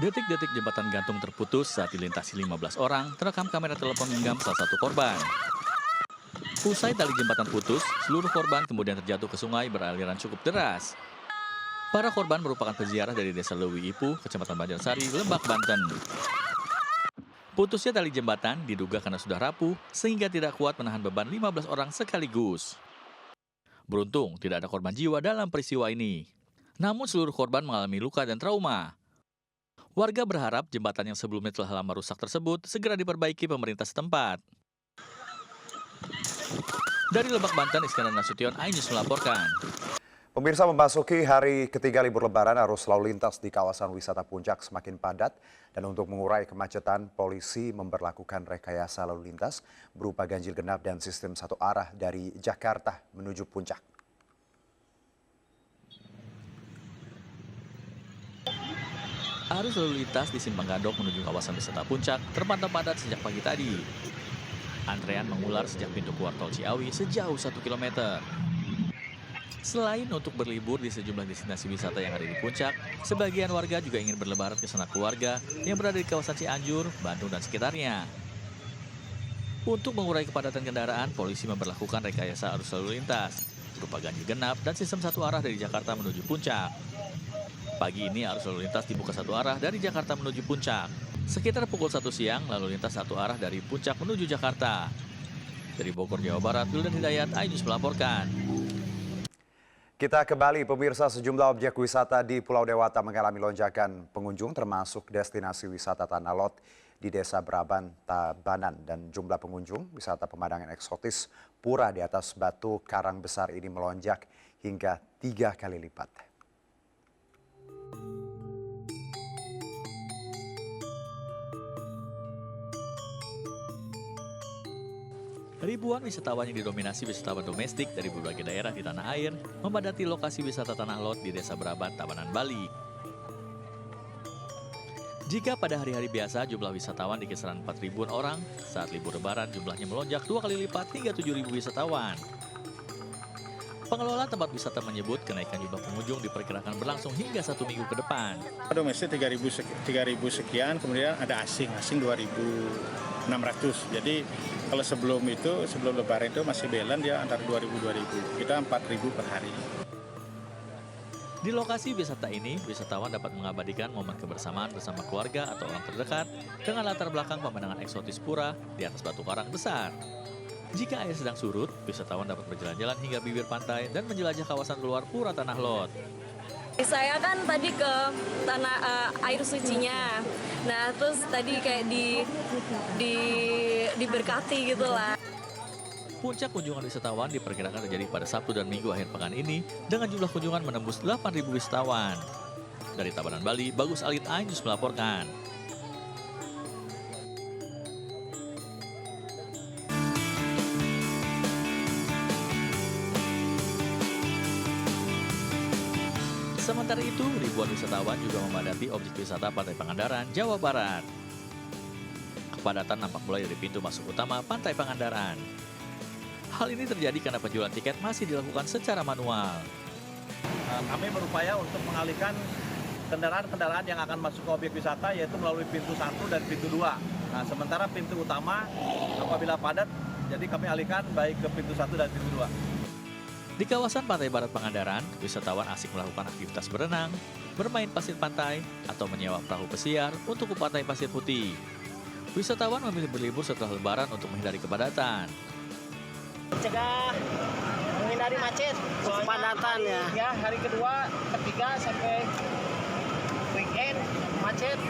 Detik-detik jembatan gantung terputus saat dilintasi 15 orang terekam kamera telepon genggam salah satu korban. Usai tali jembatan putus, seluruh korban kemudian terjatuh ke sungai beraliran cukup deras. Para korban merupakan peziarah dari desa Lewi Ipu, kecamatan Banjarsari, Lebak, Banten. Putusnya tali jembatan diduga karena sudah rapuh sehingga tidak kuat menahan beban 15 orang sekaligus. Beruntung tidak ada korban jiwa dalam peristiwa ini. Namun seluruh korban mengalami luka dan trauma. Warga berharap jembatan yang sebelumnya telah lama rusak tersebut segera diperbaiki pemerintah setempat. Dari Lebak, Banten, Iskandar Nasution, iNews melaporkan. Pemirsa, memasuki hari ketiga libur lebaran, arus lalu lintas di kawasan wisata Puncak semakin padat. Dan untuk mengurai kemacetan, polisi memberlakukan rekayasa lalu lintas berupa ganjil genap dan sistem satu arah dari Jakarta menuju Puncak. Arus lalu lintas di Simpang Gadok menuju kawasan wisata Puncak terpantau padat sejak pagi tadi. Antrean mengular sejak pintu keluar tol Ciawi sejauh 1 km. Selain untuk berlibur di sejumlah destinasi wisata yang ada di Puncak, sebagian warga juga ingin berlebaran ke sanak keluarga yang berada di kawasan Cianjur, Bandung, dan sekitarnya. Untuk mengurai kepadatan kendaraan, polisi memberlakukan rekayasa arus lalu lintas, berupa ganjil genap dan sistem satu arah dari Jakarta menuju Puncak. Pagi ini arus lalu lintas dibuka satu arah dari Jakarta menuju Puncak. Sekitar pukul 1 siang, lalu lintas satu arah dari Puncak menuju Jakarta. Dari Bogor, Jawa Barat, Wildan Hidayat, iNews melaporkan. Kita kembali, pemirsa, sejumlah objek wisata di Pulau Dewata mengalami lonjakan pengunjung termasuk destinasi wisata Tanah Lot di Desa Braban, Tabanan, dan jumlah pengunjung wisata pemandangan eksotis pura di atas batu karang besar ini melonjak hingga 3 kali lipat. Ribuan wisatawan yang didominasi wisatawan domestik dari berbagai daerah di tanah air memadati lokasi wisata Tanah Lot di Desa Braban, Tabanan, Bali. Jika pada hari-hari biasa jumlah wisatawan di kisaran 4.000-an orang, saat libur lebaran jumlahnya melonjak 2 kali lipat hingga 7.000 wisatawan. Pengelola tempat wisata menyebut kenaikan jumlah pengunjung diperkirakan berlangsung hingga 1 minggu ke depan. Domestik 3.000 sekian, kemudian ada asing 2.600. Jadi kalau sebelum lebaran itu masih belan dia antara 2.000-2.000. Kita 4.000 per hari. Di lokasi wisata ini, wisatawan dapat mengabadikan momen kebersamaan bersama keluarga atau orang terdekat dengan latar belakang pemandangan eksotis pura di atas batu karang besar. Jika air sedang surut, wisatawan dapat berjalan-jalan hingga bibir pantai dan menjelajah kawasan luar pura Tanah Lot. Saya kan tadi ke tanah air sucinya. Nah, terus tadi kayak diberkati gitu lah. Puncak kunjungan wisatawan diperkirakan terjadi pada Sabtu dan Minggu akhir pekan ini dengan jumlah kunjungan menembus 8.000 wisatawan. Dari Tabanan, Bali, Bagus Alit, iNews melaporkan. Sementara itu, ribuan wisatawan juga memadati objek wisata Pantai Pangandaran, Jawa Barat. Kepadatan nampak mulai dari pintu masuk utama Pantai Pangandaran. Hal ini terjadi karena penjualan tiket masih dilakukan secara manual. Kami berupaya untuk mengalihkan kendaraan-kendaraan yang akan masuk ke objek wisata, yaitu melalui pintu 1 dan pintu 2. Nah, sementara pintu utama apabila padat, jadi kami alihkan baik ke pintu 1 dan pintu 2. Di kawasan Pantai Barat Pangandaran, wisatawan asik melakukan aktivitas berenang, bermain pasir pantai, atau menyewa perahu pesiar untuk ke Pantai Pasir Putih. Wisatawan memilih berlibur setelah lebaran untuk menghindari kepadatan. Cegah menghindari macet, kepadatan ya. Ya, hari kedua, ketiga sampai weekend macet.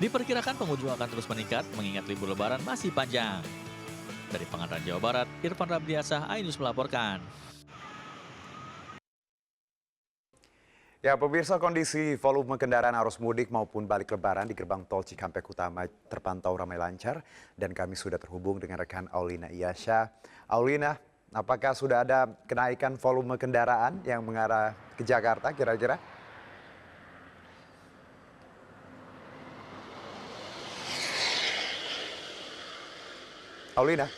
Diperkirakan pengunjung akan terus meningkat mengingat libur lebaran masih panjang. Dari Pangandaran, Jawa Barat, Irfan Rabdiasah, iNews melaporkan. Ya, pemirsa, kondisi volume kendaraan arus mudik maupun balik lebaran di gerbang tol Cikampek Utama terpantau ramai lancar dan kami sudah terhubung dengan rekan Aulina Iyasha. Aulina, apakah sudah ada kenaikan volume kendaraan yang mengarah ke Jakarta kira-kira? Aulina.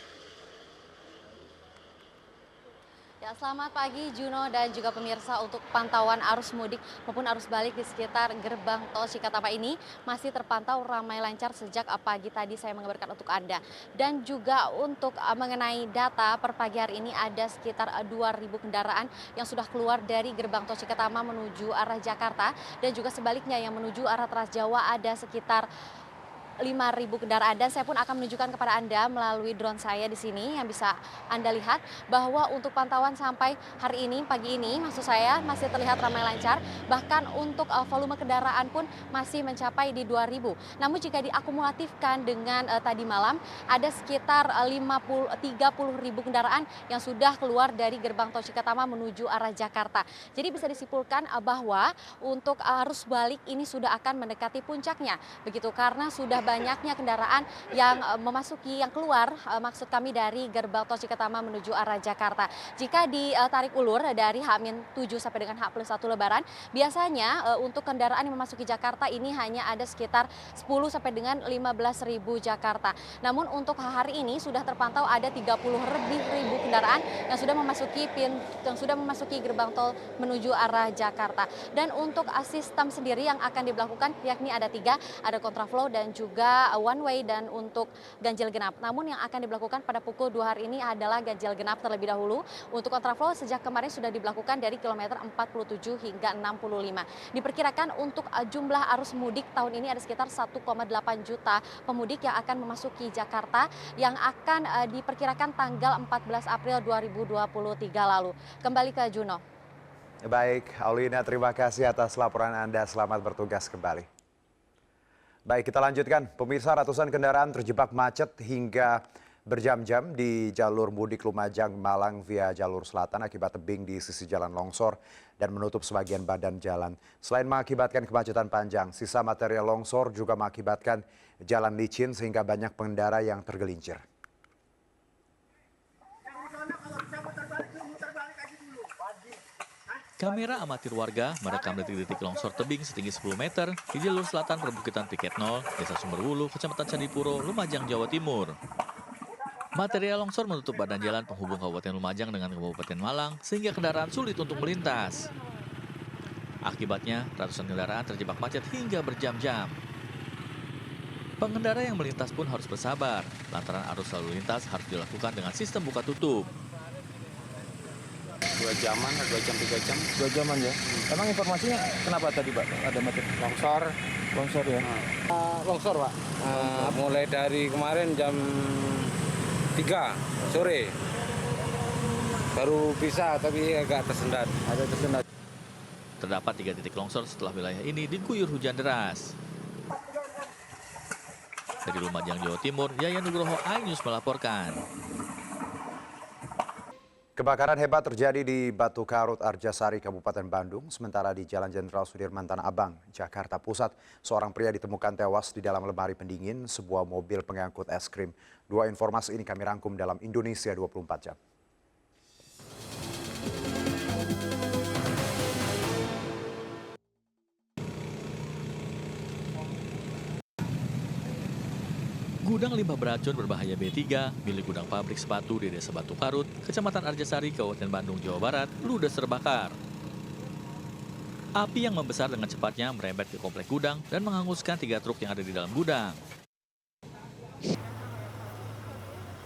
Ya, Selamat pagi Juno dan juga pemirsa. Untuk pantauan arus mudik maupun arus balik di sekitar gerbang tol Cikatama ini masih terpantau ramai lancar sejak pagi tadi saya mengabarkan untuk Anda. Dan juga untuk mengenai data per pagi hari ini ada sekitar 2.000 kendaraan yang sudah keluar dari gerbang tol Cikatama menuju arah Jakarta, dan juga sebaliknya yang menuju arah Trans Jawa ada sekitar 5.000 kendaraan. Dan saya pun akan menunjukkan kepada Anda melalui drone saya di sini yang bisa Anda lihat bahwa untuk pantauan sampai hari ini, pagi ini maksud saya, masih terlihat ramai lancar. Bahkan untuk volume kendaraan pun masih mencapai di 2.000. Namun jika diakumulatifkan dengan tadi malam ada sekitar 30.000 kendaraan yang sudah keluar dari gerbang tol Cikatama menuju arah Jakarta. Jadi bisa disimpulkan bahwa untuk arus balik ini sudah akan mendekati puncaknya. Begitu, karena sudah banyaknya kendaraan yang memasuki, yang keluar maksud kami dari gerbang tol Cikatama menuju arah Jakarta. Jika ditarik ulur dari H-7 sampai dengan H+1 Lebaran, biasanya untuk kendaraan yang memasuki Jakarta ini hanya ada sekitar 10 sampai dengan 15.000 Jakarta. Namun untuk hari ini sudah terpantau ada 30 lebih ribu kendaraan yang sudah memasuki gerbang tol menuju arah Jakarta. Dan untuk sistem sendiri yang akan diberlakukan yakni ada 3, ada kontraflow dan juga one way dan untuk ganjil genap. Namun yang akan diberlakukan pada pukul 2 hari ini adalah ganjil genap terlebih dahulu. Untuk kontraflow sejak kemarin sudah diberlakukan dari kilometer 47 hingga 65. Diperkirakan untuk jumlah arus mudik tahun ini ada sekitar 1,8 juta pemudik yang akan memasuki Jakarta yang akan diperkirakan tanggal 14 April 2023 lalu. Kembali ke Juno. Baik, Aulina, terima kasih atas laporan Anda. Selamat bertugas kembali. Baik, kita lanjutkan. Pemirsa, ratusan kendaraan terjebak macet hingga berjam-jam di jalur mudik Lumajang Malang via jalur selatan akibat tebing di sisi jalan longsor dan menutup sebagian badan jalan. Selain mengakibatkan kemacetan panjang, sisa material longsor juga mengakibatkan jalan licin sehingga banyak pengendara yang tergelincir. Kamera amatir warga merekam detik-detik longsor tebing setinggi 10 meter di jalur selatan perbukitan Piket 0, Desa Sumberwulu, Kecamatan Candipuro, Lumajang, Jawa Timur. Material longsor menutup badan jalan penghubung Kabupaten Lumajang dengan Kabupaten Malang sehingga kendaraan sulit untuk melintas. Akibatnya, ratusan kendaraan terjebak macet hingga berjam-jam. Pengendara yang melintas pun harus bersabar, lantaran arus lalu lintas harus dilakukan dengan sistem buka tutup. 2 jaman, 2 jam, 3 jam. 2 jaman ya. Emang informasinya kenapa tadi Pak ada macet? Longsor ya. longsor Pak. Mulai dari kemarin jam 3 sore. Baru bisa tapi agak tersendat. Ada tersendat. Terdapat 3 titik longsor setelah wilayah ini diguyur hujan deras. Dari Lumajang, Jawa Timur, Yayan Nugroho, iNews melaporkan. Kebakaran hebat terjadi di Batu Karut, Arjasari, Kabupaten Bandung. Sementara di Jalan Jenderal Sudirman, Tanah Abang, Jakarta Pusat, seorang pria ditemukan tewas di dalam lemari pendingin sebuah mobil pengangkut es krim. 2 informasi ini kami rangkum dalam Indonesia 24 jam. Gudang limbah beracun berbahaya B3 milik gudang pabrik sepatu di Desa Batu Karut, Kecamatan Arjasari, Kabupaten Bandung, Jawa Barat, ludes terbakar. Api yang membesar dengan cepatnya merembet ke komplek gudang dan menghanguskan 3 truk yang ada di dalam gudang.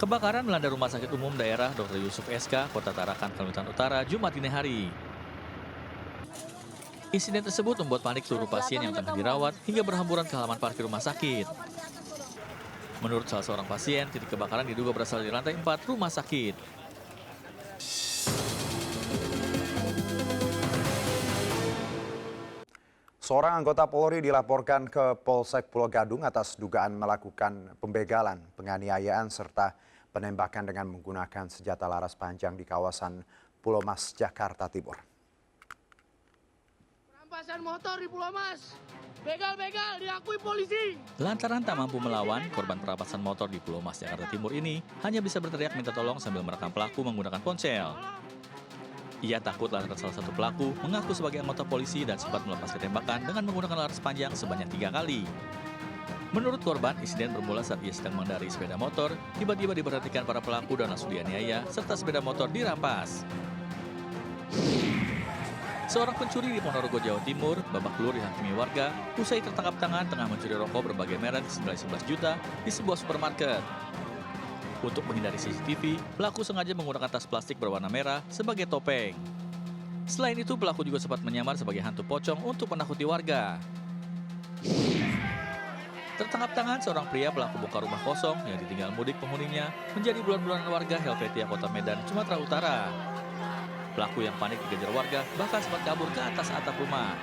Kebakaran melanda Rumah Sakit Umum Daerah Dr. Yusuf SK, Kota Tarakan, Kalimantan Utara, Jumat dini hari. Insiden tersebut membuat panik seluruh pasien yang tengah dirawat hingga berhamburan ke halaman parkir rumah sakit. Menurut salah seorang pasien, titik kebakaran diduga berasal dari lantai 4 rumah sakit. Seorang anggota Polri dilaporkan ke Polsek Pulau Gadung atas dugaan melakukan pembegalan, penganiayaan, serta penembakan dengan menggunakan senjata laras panjang di kawasan Pulau Mas, Jakarta Timur. Perampasan motor di Pulau Mas. Begal-begal diakui polisi. Lantaran tak mampu melawan, korban perampasan motor di Pulau Mas, Jakarta Timur ini hanya bisa berteriak minta tolong sambil merekam pelaku menggunakan ponsel. Ia takut lantaran salah satu pelaku mengaku sebagai anggota polisi dan sempat melepaskan tembakan dengan menggunakan laras panjang sebanyak 3 kali. Menurut korban, insiden bermula saat ia sedang mengendarai sepeda motor, tiba-tiba diperhatikan para pelaku dan langsung dianiaya, serta sepeda motor dirampas. Seorang pencuri di Ponorogo, Jawa Timur, babak belur dihakimi warga usai tertangkap tangan tengah mencuri rokok berbagai merek senilai 11 juta di sebuah supermarket. Untuk menghindari CCTV, pelaku sengaja menggunakan tas plastik berwarna merah sebagai topeng. Selain itu, pelaku juga sempat menyamar sebagai hantu pocong untuk menakuti warga. Tertangkap tangan seorang pria pelaku bongkar rumah kosong yang ditinggal mudik penghuninya menjadi bulan-bulanan warga Helvetia, Kota Medan, Sumatera Utara. Pelaku yang panik dikejar warga bahkan sempat kabur ke atas atap rumah.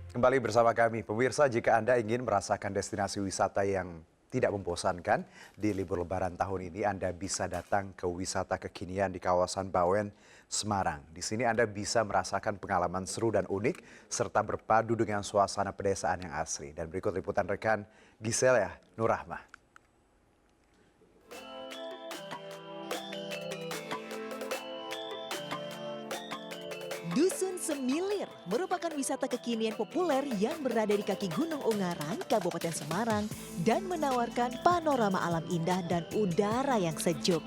Kembali bersama kami, pemirsa, jika Anda ingin merasakan destinasi wisata yang tidak membosankan di libur Lebaran tahun ini, Anda bisa datang ke wisata kekinian di kawasan Bawen, Semarang. Di sini Anda bisa merasakan pengalaman seru dan unik serta berpadu dengan suasana pedesaan yang asri. Dan berikut liputan rekan Gisela Nurrahmah. Dusun Semilir merupakan wisata kekinian populer yang berada di kaki Gunung Ungaran, Kabupaten Semarang, dan menawarkan panorama alam indah dan udara yang sejuk.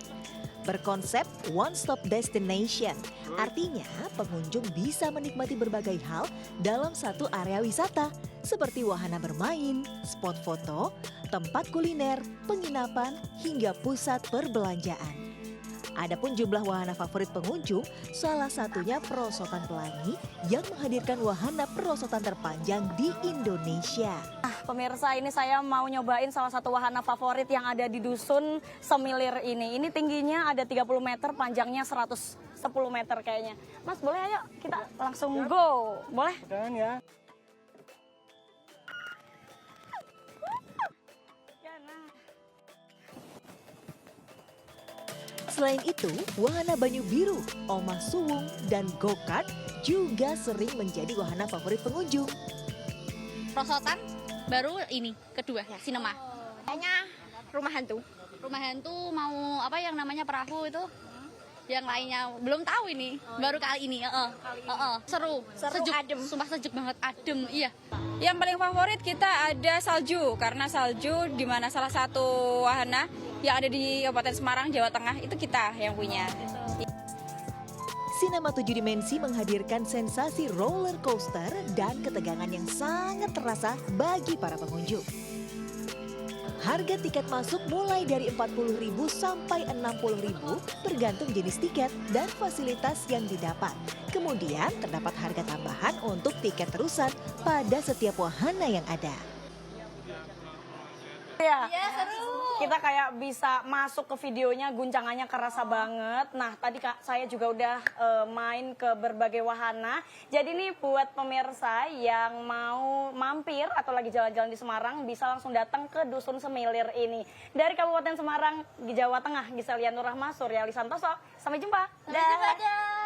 Berkonsep one-stop destination, artinya pengunjung bisa menikmati berbagai hal dalam satu area wisata, seperti wahana bermain, spot foto, tempat kuliner, penginapan, hingga pusat perbelanjaan. Adapun jumlah wahana favorit pengunjung, salah satunya Perosotan Pelangi yang menghadirkan wahana perosotan terpanjang di Indonesia. Pemirsa, ini saya mau nyobain salah satu wahana favorit yang ada di Dusun Semilir ini. Ini tingginya ada 30 meter, panjangnya 110 meter kayaknya. Mas, boleh ayo kita langsung go? Boleh? Dan ya. Selain itu, wahana Banyu Biru, Omah Suwung, dan go-kart juga sering menjadi wahana favorit pengunjung. Perosotan baru ini, kedua, sinema. Kayaknya rumah hantu. Rumah hantu mau apa yang namanya perahu itu. Yang lainnya belum tahu ini, baru kali ini. Seru, sejuk, adem. Sumpah sejuk banget, adem, iya. Yang paling favorit kita ada salju, karena salju di mana salah satu wahana yang ada di Kabupaten Semarang, Jawa Tengah, itu kita yang punya. Sinema 7 dimensi menghadirkan sensasi roller coaster dan ketegangan yang sangat terasa bagi para pengunjung. Harga tiket masuk mulai dari Rp40.000 sampai Rp60.000 tergantung jenis tiket dan fasilitas yang didapat. Kemudian terdapat harga tambahan untuk tiket terusan pada setiap wahana yang ada. Ya, seru. Kita kayak bisa masuk ke videonya, guncangannya kerasa banget. Nah, tadi Kak, saya juga udah main ke berbagai wahana. Jadi nih buat pemirsa yang mau mampir atau lagi jalan-jalan di Semarang, bisa langsung datang ke Dusun Semilir ini. Dari Kabupaten Semarang, di Jawa Tengah, Gisela Nurrahmah, Surya Santoso. Sampai jumpa. Sampai jumpa.